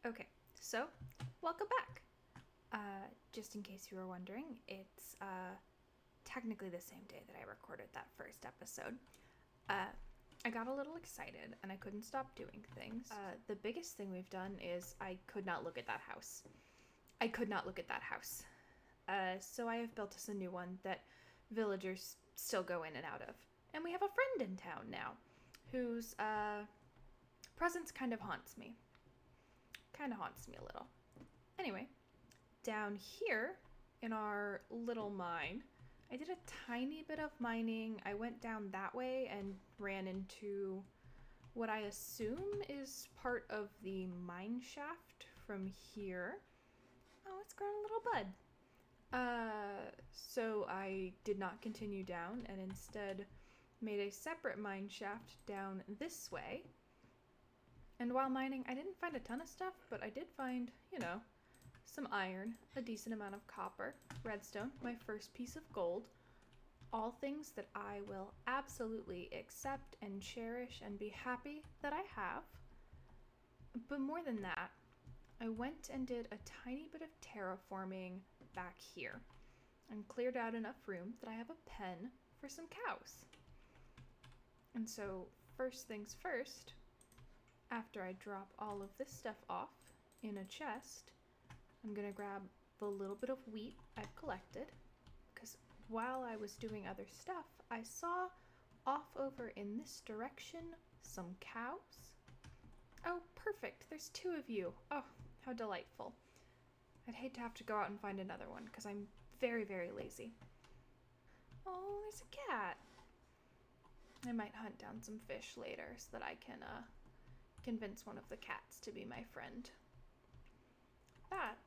Okay, so welcome back. Just in case you were wondering, it's technically the same day that I recorded that first episode. I got a little excited and I couldn't stop doing things. The biggest thing we've done is I could not look at that house. So I have built us a new one that villagers still go in and out of. And we have a friend in town now whose presence kind of haunts me a little. Anyway, down here in our little mine, I did a tiny bit of mining. I went down that way and ran into what I assume is part of the mineshaft from here. Oh, it's grown a little bud. So I did not continue down and instead made a separate mineshaft down this way. And while mining, I didn't find a ton of stuff, but I did find, some iron, a decent amount of copper, redstone, my first piece of gold, all things that I will absolutely accept and cherish and be happy that I have. But more than that, I went and did a tiny bit of terraforming back here and cleared out enough room that I have a pen for some cows. And so, first things first, after I drop all of this stuff off in a chest, I'm gonna grab the little bit of wheat I've collected, because while I was doing other stuff, I saw off over in this direction some cows. Oh, perfect, there's two of you. Oh, how delightful. I'd hate to have to go out and find another one, because I'm very, very lazy. Oh, there's a cat. I might hunt down some fish later so that I can, convince one of the cats to be my friend. That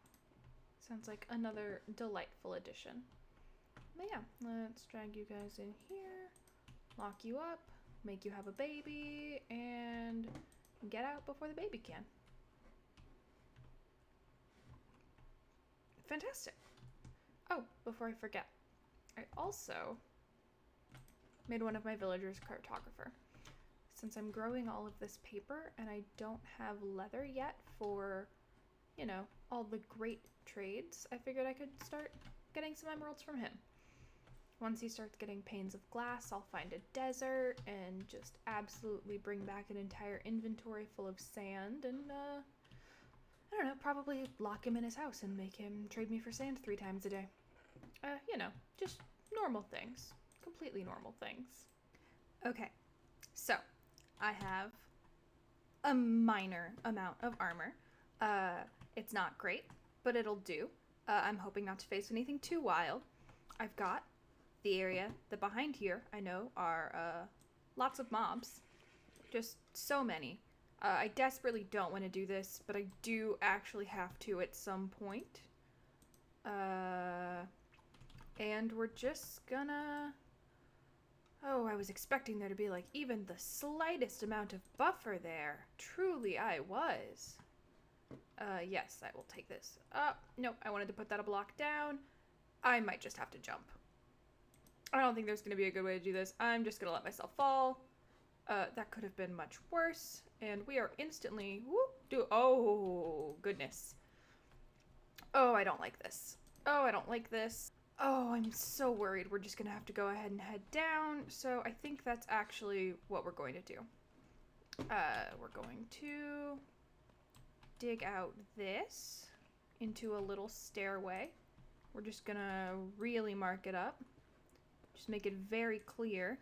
sounds like another delightful addition. But yeah, let's drag you guys in here, lock you up, make you have a baby, and get out before the baby can. Fantastic. Oh, before I forget, I also made one of my villagers a cartographer. Since I'm growing all of this paper and I don't have leather yet for, all the great trades, I figured I could start getting some emeralds from him. Once he starts getting panes of glass, I'll find a desert and just absolutely bring back an entire inventory full of sand and, I don't know, probably lock him in his house and make him trade me for sand 3 times a day. Just normal things. Completely normal things. Okay, so I have a minor amount of armor. It's not great, but it'll do. I'm hoping not to face anything too wild. I've got the area that behind here, I know, are lots of mobs. Just so many. I desperately don't want to do this, but I do actually have to at some point. And we're just gonna... Oh, I was expecting there to be like even the slightest amount of buffer there. Truly, I was. Yes, I will take this. Nope, I wanted to put that a block down. I might just have to jump. I don't think there's going to be a good way to do this. I'm just going to let myself fall. That could have been much worse. And we are instantly... Oh, goodness. Oh, I don't like this. Oh, I'm so worried we're just going to have to go ahead and head down. So I think that's actually what we're going to do. We're going to dig out this into a little stairway. We're just going to really mark it up. Just make it very clear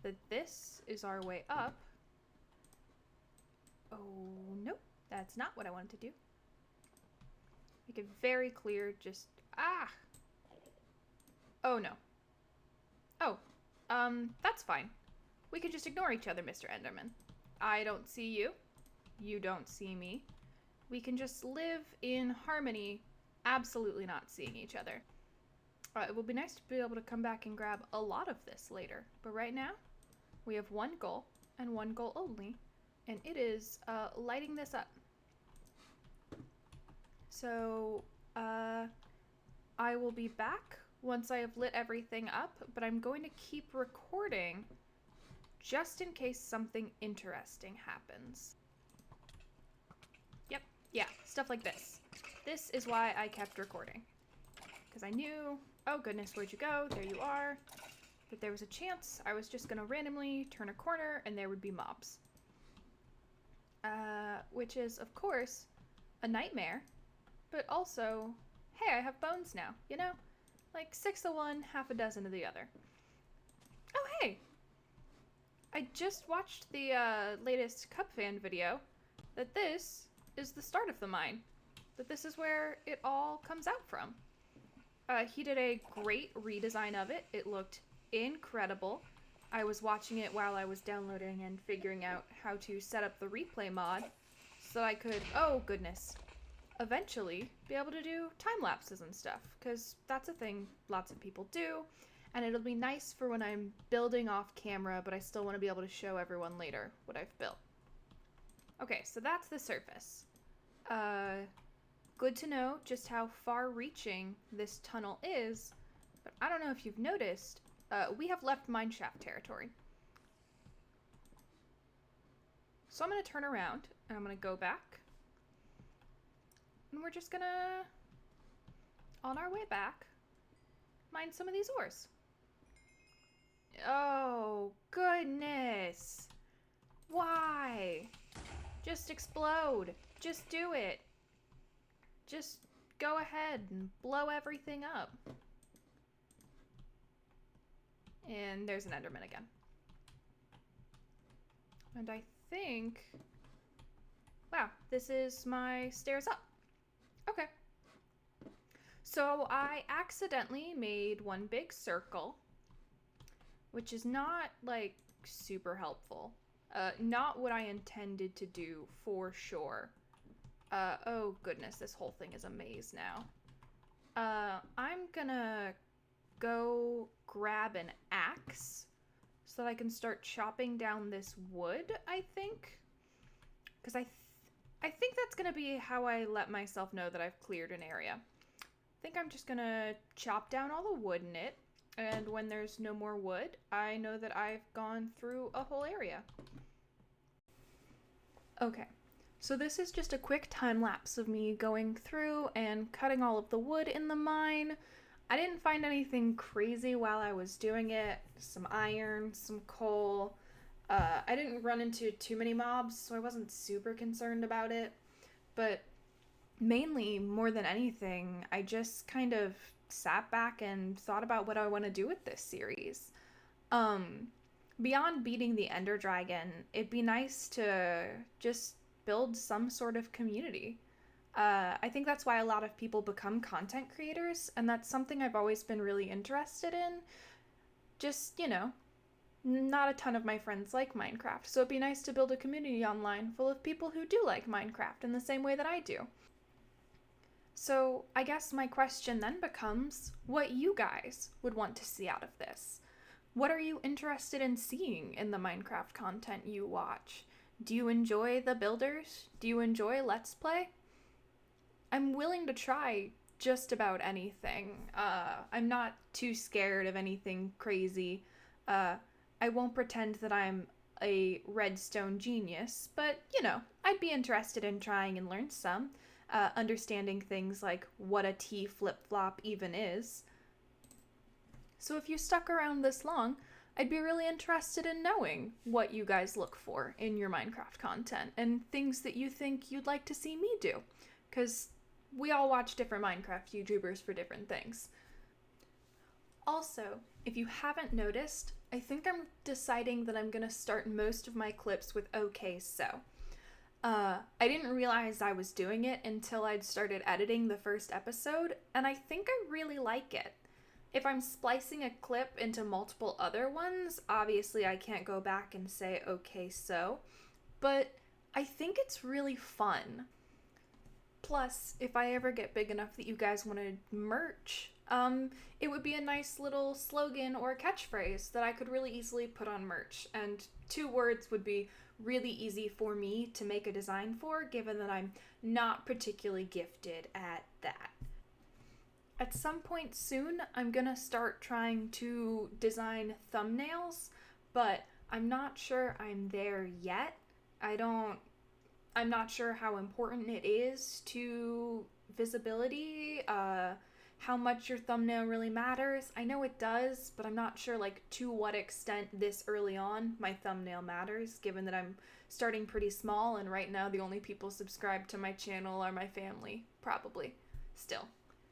that this is our way up. Oh, nope. That's not what I wanted to do. Make it very clear, just... Oh, no. Oh, that's fine. We can just ignore each other, Mr. Enderman. I don't see you. You don't see me. We can just live in harmony, absolutely not seeing each other. It will be nice to be able to come back and grab a lot of this later. But right now, we have one goal, and one goal only, and it is lighting this up. So, I will be back once I have lit everything up, but I'm going to keep recording just in case something interesting happens. stuff like this. This is why I kept recording. Because I knew, oh goodness, where'd you go? There you are. That there was a chance I was just gonna randomly turn a corner and there would be mobs. Which is, of course, a nightmare. But also, hey, I have bones now, you know? Like 6 of one, half a dozen of the other. Oh, hey! I just watched the latest Cup fan video that this is the start of the mine. That this is where it all comes out from. He did a great redesign of it. It looked incredible. I was watching it while I was downloading and figuring out how to set up the replay mod so that I could, oh goodness, eventually be able to do time lapses and stuff, because that's a thing lots of people do, and it'll be nice for when I'm building off camera, but I still want to be able to show everyone later what I've built. Okay, so that's the surface. Good to know just how far-reaching this tunnel is, but I don't know if you've noticed, we have left mineshaft territory. So I'm going to turn around, and I'm going to go back. And we're just going to, on our way back, mine some of these ores. Oh, goodness. Why? Just explode. Just do it. Just go ahead and blow everything up. And there's an Enderman again. And I think... Wow, this is my stairs up. Okay. So I accidentally made one big circle, which is not, like, super helpful. Not what I intended to do, for sure. Oh goodness, this whole thing is a maze now. I'm gonna go grab an axe so that I can start chopping down this wood, I think. Because I think that's gonna be how I let myself know that I've cleared an area. I think I'm just gonna chop down all the wood in it, and when there's no more wood, I know that I've gone through a whole area. Okay, so this is just a quick time lapse of me going through and cutting all of the wood in the mine. I didn't find anything crazy while I was doing it. Some iron, some coal. I didn't run into too many mobs, so I wasn't super concerned about it. But mainly, more than anything, I just kind of sat back and thought about what I want to do with this series. Beyond beating the Ender Dragon, it'd be nice to just build some sort of community. I think that's why a lot of people become content creators, and that's something I've always been really interested in. Just, you know, not a ton of my friends like Minecraft, so it'd be nice to build a community online full of people who do like Minecraft in the same way that I do. So I guess my question then becomes what you guys would want to see out of this. What are you interested in seeing in the Minecraft content you watch? Do you enjoy the builders? Do you enjoy Let's Play? I'm willing to try just about anything. I'm not too scared of anything crazy. I won't pretend that I'm a redstone genius, but, you know, I'd be interested in trying and learn some. Understanding things like what a T flip-flop even is. So if you stuck around this long, I'd be really interested in knowing what you guys look for in your Minecraft content and things that you think you'd like to see me do. Because we all watch different Minecraft YouTubers for different things. Also, if you haven't noticed, I think I'm deciding that I'm gonna start most of my clips with okay so. I didn't realize I was doing it until I'd started editing the first episode, and I think I really like it. If I'm splicing a clip into multiple other ones, obviously I can't go back and say okay so, but I think it's really fun. Plus, if I ever get big enough that you guys wanted merch, it would be a nice little slogan or catchphrase that I could really easily put on merch, and 2 words would be really easy for me to make a design for, given that I'm not particularly gifted at that. At some point soon, I'm gonna start trying to design thumbnails, but I'm not sure I'm there yet. I don't I'm not sure how important it is to visibility, how much your thumbnail really matters. I know it does, but I'm not sure like to what extent this early on my thumbnail matters, given that I'm starting pretty small and right now the only people subscribed to my channel are my family, probably, still.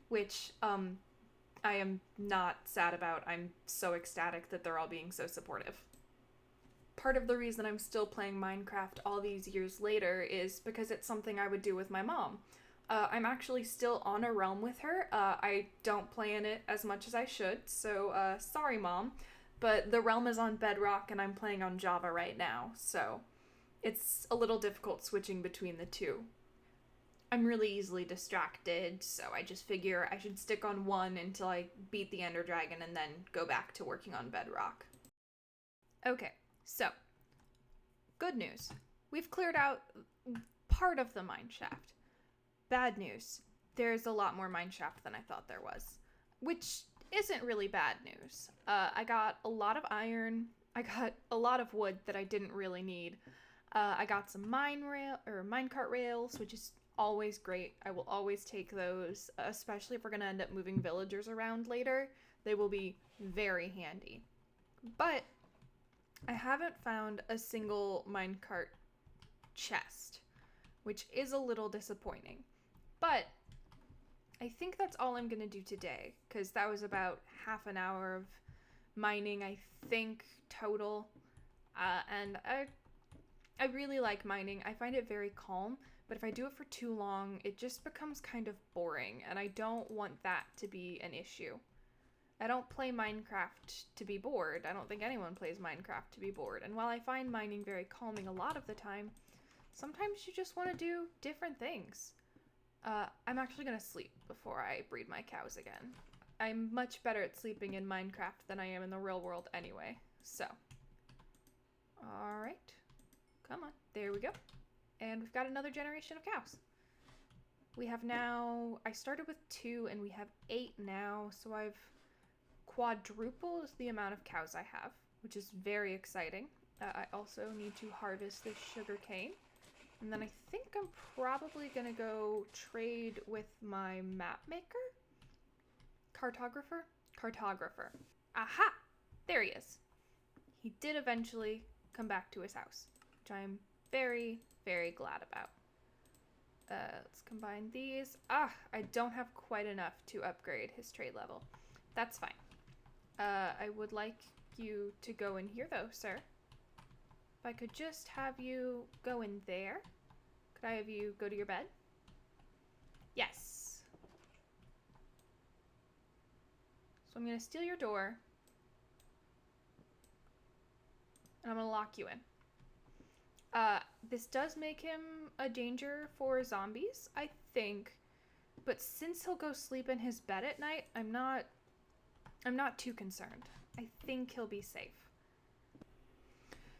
Which, I am not sad about. I'm so ecstatic that they're all being so supportive. Part of the reason I'm still playing Minecraft all these years later is because it's something I would do with my mom. I'm actually still on a realm with her. I don't play in it as much as I should, so sorry, Mom. But the realm is on Bedrock and I'm playing on Java right now, so it's a little difficult switching between the two. I'm really easily distracted, so I just figure I should stick on one until I beat the Ender Dragon and then go back to working on Bedrock. Okay, so, good news. We've cleared out part of the mineshaft. Bad news. There's a lot more mineshaft than I thought there was, which isn't really bad news. I got a lot of iron. I got a lot of wood that I didn't really need. I got some minecart rails, which is always great. I will always take those, especially if we're going to end up moving villagers around later. They will be very handy. But I haven't found a single minecart chest, which is a little disappointing. But I think that's all I'm going to do today, because that was about half an hour of mining, I think, total. And I really like mining. I find it very calm. But if I do it for too long, it just becomes kind of boring, and I don't want that to be an issue. I don't play Minecraft to be bored. I don't think anyone plays Minecraft to be bored. And while I find mining very calming a lot of the time, sometimes you just want to do different things. I'm actually going to sleep before I breed my cows again. I'm much better at sleeping in Minecraft than I am in the real world anyway, so. Alright. Come on. There we go. And we've got another generation of cows. We have now, I started with 2 and we have 8 now, so I've quadrupled the amount of cows I have, which is very exciting. I also need to harvest this sugar cane. And then I think I'm probably going to go trade with my map maker? Cartographer. Aha! There he is. He did eventually come back to his house, which I'm very, very glad about. Let's combine these. I don't have quite enough to upgrade his trade level. That's fine. I would like you to go in here though, sir. If I could just have you go in there. Could I have you go to your bed? Yes. So I'm gonna steal your door. And I'm gonna lock you in. This does make him a danger for zombies, I think. But since he'll go sleep in his bed at night, I'm not too concerned. I think he'll be safe.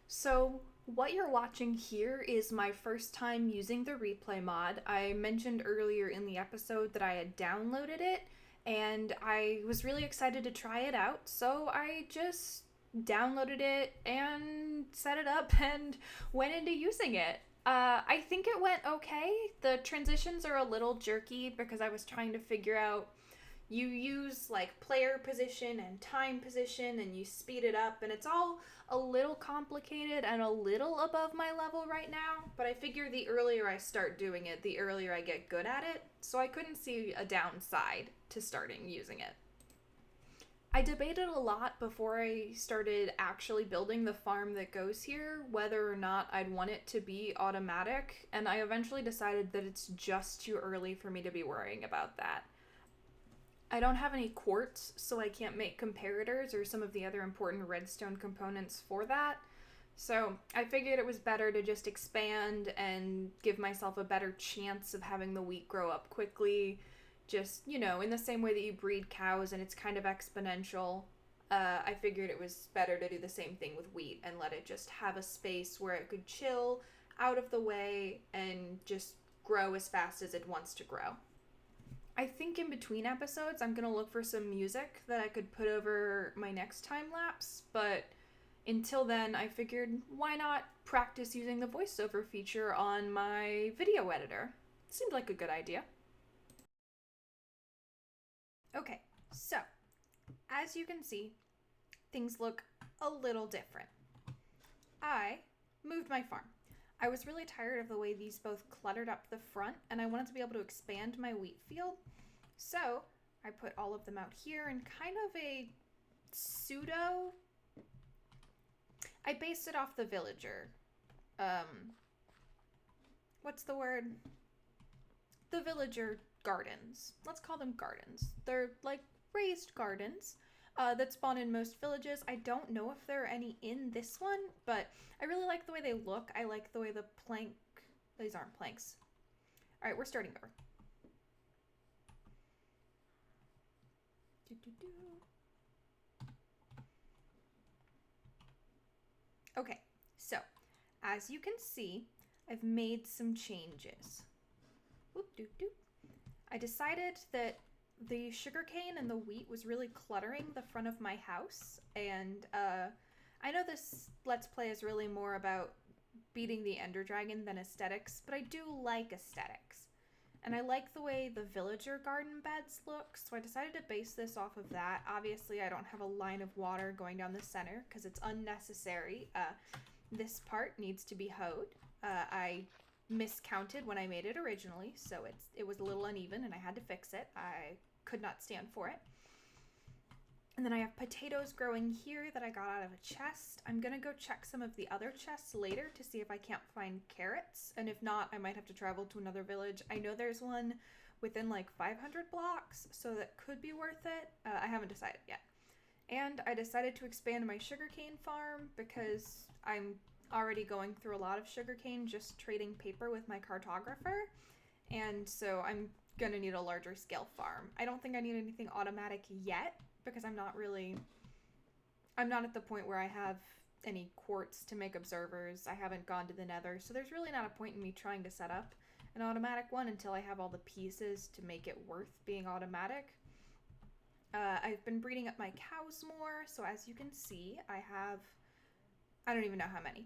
So, what you're watching here is my first time using the replay mod. I mentioned earlier in the episode that I had downloaded it, and I was really excited to try it out, so I just downloaded it and set it up and went into using it. I think it went okay. The transitions are a little jerky because I was trying to figure out, you use like player position and time position and you speed it up, and it's all a little complicated and a little above my level right now, but I figure the earlier I start doing it, the earlier I get good at it, so I couldn't see a downside to starting using it. I debated a lot before I started actually building the farm that goes here, whether or not I'd want it to be automatic, and I eventually decided that it's just too early for me to be worrying about that. I don't have any quartz, so I can't make comparators or some of the other important redstone components for that, so I figured it was better to just expand and give myself a better chance of having the wheat grow up quickly. Just, you know, in the same way that you breed cows and it's kind of exponential, I figured it was better to do the same thing with wheat and let it just have a space where it could chill out of the way and just grow as fast as it wants to grow. I think in between episodes, I'm going to look for some music that I could put over my next time lapse, but Until then, I figured why not practice using the voiceover feature on my video editor? Seemed like a good idea. Okay, so as you can see, things look a little different. I moved my farm. I was really tired of the way these both cluttered up the front, and I wanted to be able to expand my wheat field. So I put all of them out here in kind of a pseudo... I based it off the villager. What's the word? The villager gardens. Let's call them gardens. They're like raised gardens that spawn in most villages. I don't know if there are any in this one, but I really like the way they look. I like the way the plank... These aren't planks. All right, we're starting over. Okay, so as you can see, I've made some changes. I decided that the sugarcane and the wheat was really cluttering the front of my house, and I know this Let's Play is really more about beating the Ender Dragon than aesthetics, but I do like aesthetics. And I like the way the villager garden beds look, so I decided to base this off of that. Obviously, I don't have a line of water going down the center because it's unnecessary. This part needs to be hoed. I miscounted when I made it originally, so it was a little uneven and I had to fix it. I could not stand for it. And then I have potatoes growing here that I got out of a chest. I'm gonna go check some of the other chests later to see if I can't find carrots, and if not, I might have to travel to another village. I know there's one within like 500 blocks, so that could be worth it. I haven't decided yet. And I decided to expand my sugarcane farm because I'm already going through a lot of sugarcane just trading paper with my cartographer, and so I'm gonna need a larger scale farm. I don't think I need anything automatic yet because I'm not at the point where I have any quartz to make observers. I haven't gone to the nether, so there's really not a point in me trying to set up an automatic one until I have all the pieces to make it worth being automatic. I've been breeding up my cows more, so as you can see, I don't even know how many.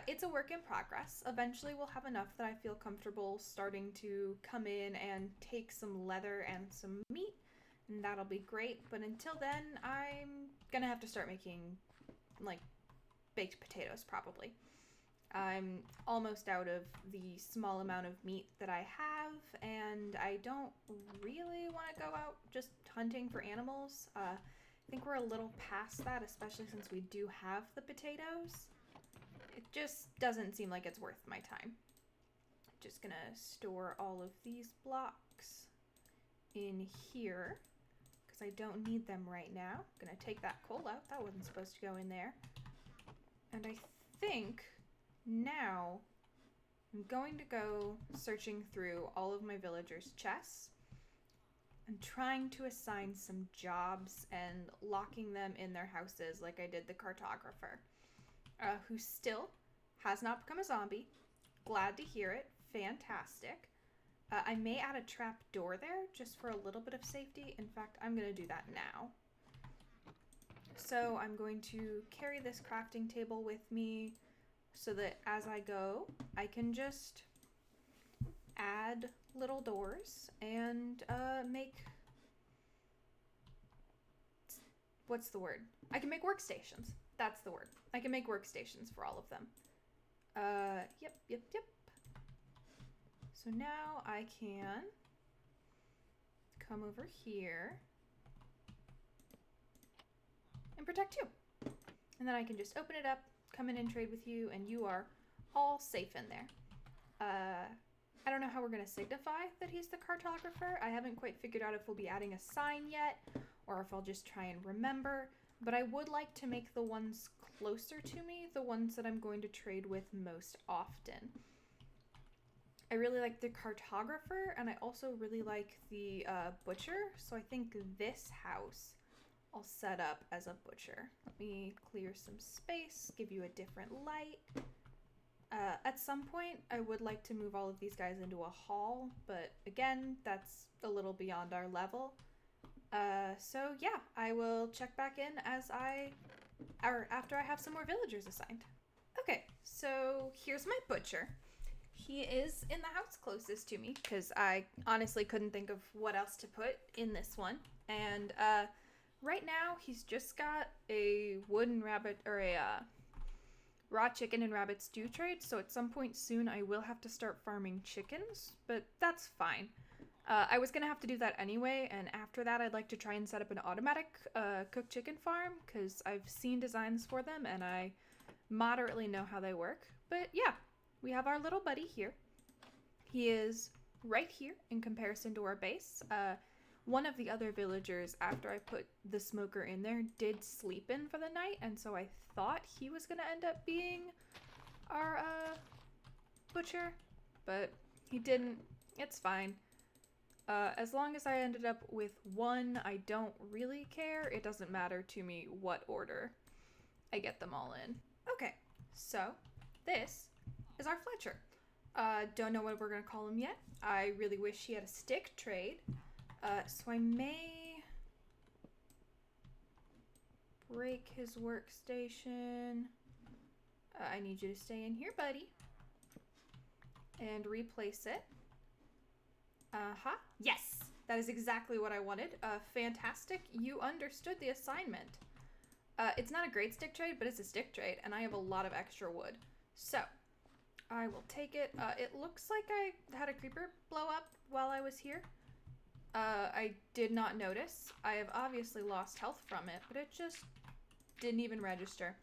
It's a work in progress. Eventually we'll have enough that I feel comfortable starting to come in and take some leather and some meat, and that'll be great. But until then, I'm gonna have to start making, like, baked potatoes, probably. I'm almost out of the small amount of meat that I have, and I don't really want to go out just hunting for animals. I think we're a little past that, especially since we do have the potatoes. It just doesn't seem like it's worth my time. Just gonna store all of these blocks in here because I don't need them right now. Gonna take that coal out. That wasn't supposed to go in there. And I think now I'm going to go searching through all of my villagers' chests and trying to assign some jobs and locking them in their houses like I did the cartographer. Who still has not become a zombie. Glad to hear it. Fantastic. I may add a trap door there just for a little bit of safety. In fact, I'm going to do that now. So I'm going to carry this crafting table with me so that as I go, I can just add little doors and make... What's the word? I can make workstations. That's the word. I can make workstations for all of them. Yep. So now I can come over here and protect you. And then I can just open it up, come in and trade with you, and you are all safe in there. I don't know how we're going to signify that he's the cartographer. I haven't quite figured out if we'll be adding a sign yet, or if I'll just try and remember. But I would like to make the ones closer to me the ones that I'm going to trade with most often. I really like the cartographer, and I also really like the butcher, so I think this house I'll set up as a butcher. Let me clear some space, give you a different light. At some point, I would like to move all of these guys into a hall, but again, that's a little beyond our level. So yeah, I will check back in as I or after I have some more villagers assigned. Okay, so here's my butcher. He is in the house closest to me because I honestly couldn't think of what else to put in this one. And right now he's just got a wooden rabbit or a raw chicken and rabbit stew trade. So at some point soon I will have to start farming chickens, but that's fine. I was gonna have to do that anyway, and after that I'd like to try and set up an automatic cooked chicken farm because I've seen designs for them and I moderately know how they work. But yeah, we have our little buddy here. He is right here in comparison to our base. One of the other villagers, after I put the smoker in there, did sleep in for the night, and so I thought he was gonna end up being our butcher, but he didn't. It's fine. As long as I ended up with one, I don't really care. It doesn't matter to me what order I get them all in. Okay, so this is our Fletcher. Don't know what we're gonna call him yet. I really wish he had a stick trade. So I may break his workstation. I need you to stay in here, buddy. And replace it. Yes, that is exactly what I wanted. Fantastic. You understood the assignment. It's not a great stick trade, but it's a stick trade, and I have a lot of extra wood. So, I will take it. It looks like I had a creeper blow up while I was here. I did not notice. I have obviously lost health from it, but it just didn't even register.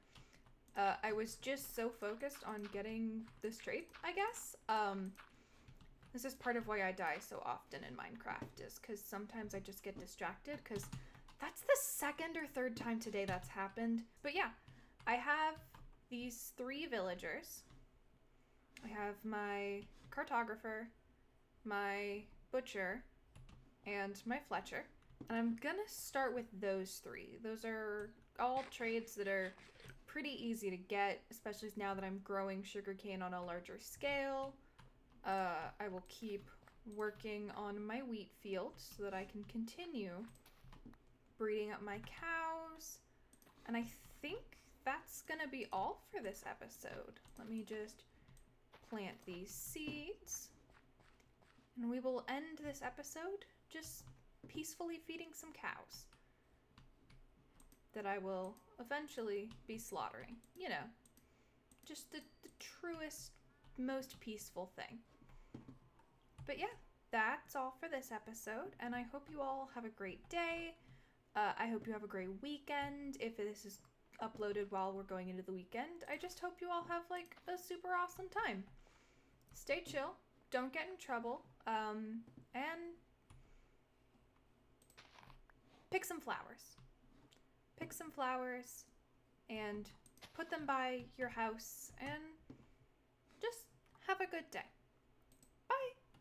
I was just so focused on getting this trade, I guess. This is part of why I die so often in Minecraft, is because sometimes I just get distracted, because that's the second or third time today that's happened. But yeah, I have these 3 villagers. I have my cartographer, my butcher, and my Fletcher. And I'm gonna start with those 3. Those are all trades that are pretty easy to get, especially now that I'm growing sugarcane on a larger scale. I will keep working on my wheat field so that I can continue breeding up my cows. And I think that's gonna be all for this episode. Let me just plant these seeds. And we will end this episode just peacefully feeding some cows that I will eventually be slaughtering. You know, just the truest, most peaceful thing. But yeah, that's all for this episode, and I hope you all have a great day. I hope you have a great weekend. If this is uploaded while we're going into the weekend, I just hope you all have like a super awesome time. Stay chill, don't get in trouble, and pick some flowers. Pick some flowers and put them by your house and just have a good day.